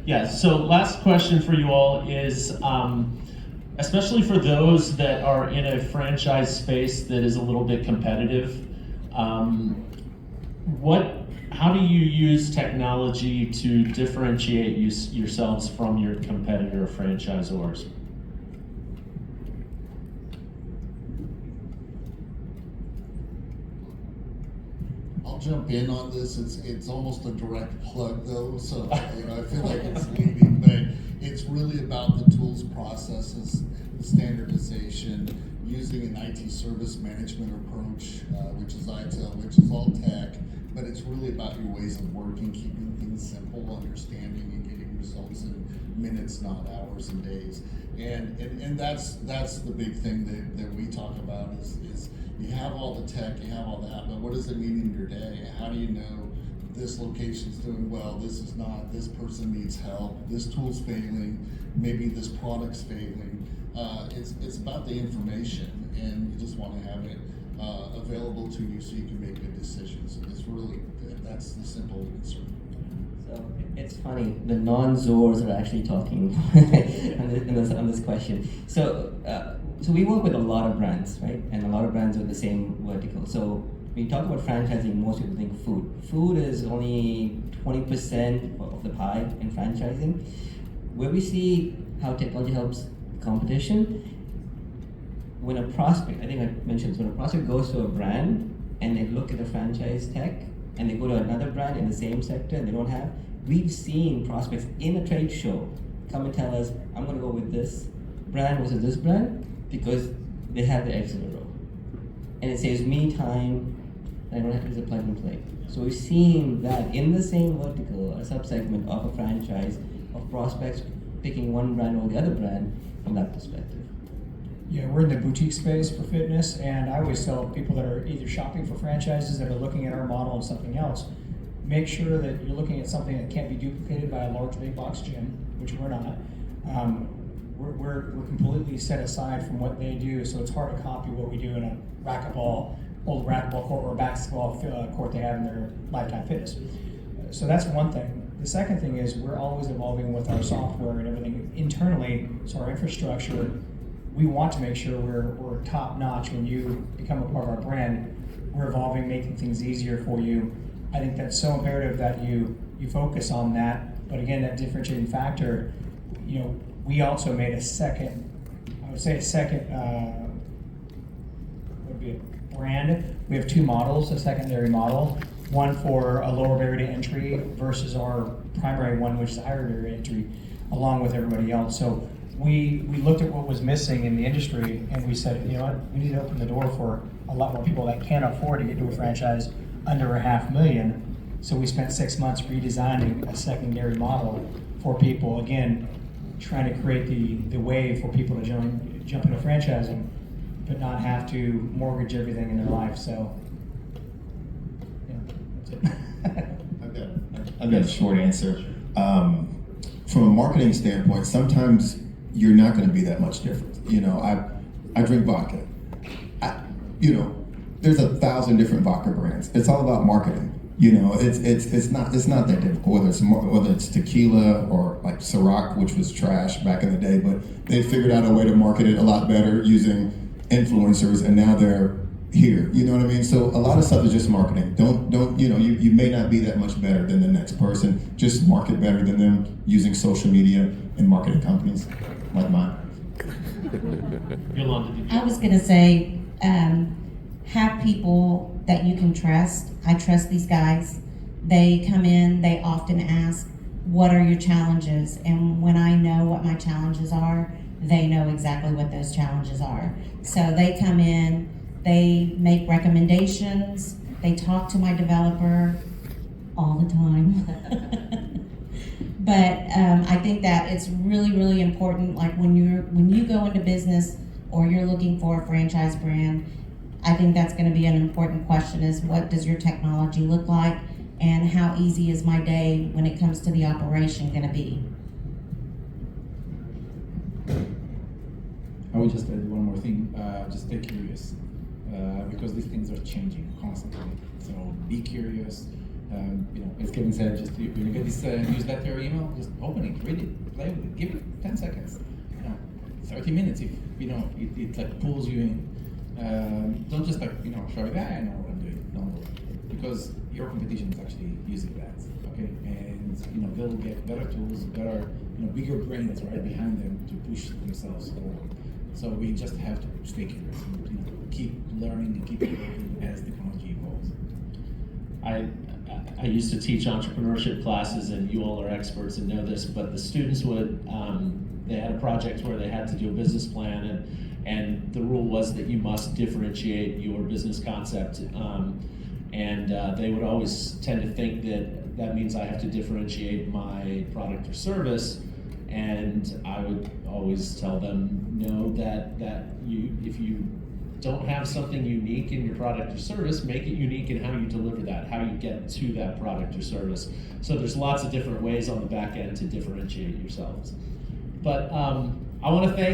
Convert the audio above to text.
Yeah, so last question for you all is, especially for those that are in a franchise space that is a little bit competitive, how do you use technology to differentiate yourselves from your competitor franchisors? I'll jump in on this. It's almost a direct plug though, so I feel like it's leading, but it's really about the tools, processes, the standardization, using an IT service management approach, which is ITIL, which is all tech, but it's really about your ways of working, keeping things simple, understanding, and getting results in minutes, not hours and days. And that's the big thing that we talk about is you have all the tech, you have all that, but what does it mean in your day? How do you know this location's doing well, this is not, this person needs help, this tool's failing, maybe this product's failing? It's about the information, and you just want to have it available to you so you can make good decisions. It's really, that's the simple answer. So it's funny, the non-Zors are actually talking on this question. So we work with a lot of brands, right? And a lot of brands with the same vertical. So when you talk about franchising, most people think food. Food is only 20% of the pie in franchising. Where we see how technology helps competition, when a prospect, I think I mentioned this, when a prospect goes to a brand and they look at the franchise tech and they go to another brand in the same sector and they don't have, we've seen prospects in a trade show come and tell us, I'm going to go with this brand versus this brand because they have the eggs in a row. And it saves me time and I don't have to use a plug and play. So we've seen that in the same vertical, a subsegment of a franchise, of prospects picking one brand over the other brand from that perspective. Yeah, we're in the boutique space for fitness, and I always tell people that are either shopping for franchises that are looking at our model and something else, make sure that you're looking at something that can't be duplicated by a large big box gym, which we're not. We're completely set aside from what they do, so it's hard to copy what we do in a old racquetball court or a basketball court they have in their Lifetime Fitness. So that's one thing. The second thing is we're always evolving with our software and everything internally, so our infrastructure, we want to make sure we're top notch. When you become a part of our brand, we're evolving, making things easier for you. I think that's so imperative that you focus on that. But again, that differentiating factor, we also made a second would be a brand. We have two models, a secondary model, one for a lower barrier to entry versus our primary one, which is a higher barrier to entry, along with everybody else. So we looked at what was missing in the industry and we said, you know what, we need to open the door for a lot more people that can't afford to get to a franchise under $500,000. So we spent 6 months redesigning a secondary model for people, again, trying to create the way for people to jump into franchising, but not have to mortgage everything in their life. So, yeah, that's it. I've got a short answer. From a marketing standpoint, sometimes you're not going to be that much different. I drink vodka. There's 1,000 different vodka brands. It's all about marketing. It's not that difficult. Whether it's tequila or like Ciroc, which was trash back in the day, but they figured out a way to market it a lot better using influencers, and now they're here. You know what I mean? So a lot of stuff is just marketing. You may not be that much better than the next person. Just market better than them using social media and marketing companies like mine. I was going to say, have people that you can trust. I trust these guys. They come in, they often ask, what are your challenges? And when I know what my challenges are, they know exactly what those challenges are. So they come in, they make recommendations, they talk to my developer all the time. But I think that it's really, really important, like when you go into business or you're looking for a franchise brand, I think that's going to be an important question, is what does your technology look like, and how easy is my day when it comes to the operation going to be? I would just add one more thing. Just stay curious, because these things are changing constantly. So be curious, As Kevin said, just when you get this newsletter email, just open it, read it, play with it, give it 10 seconds, 30 minutes if it like pulls you in. Don't just show it. I know what I'm doing. No, because your competition is actually using that. Okay, and they'll get better tools, better bigger brains right behind them to push themselves forward. So we just have to stay curious, and, keep learning and keep evolving as technology evolves. I used to teach entrepreneurship classes, and you all are experts and know this, but the students would, they had a project where they had to do a business plan, and the rule was that you must differentiate your business concept, and they would always tend to think that that means I have to differentiate my product or service, and I would always tell them, no, that if you don't have something unique in your product or service, make it unique in how you deliver that, how you get to that product or service. So there's lots of different ways on the back end to differentiate yourselves. But I want to thank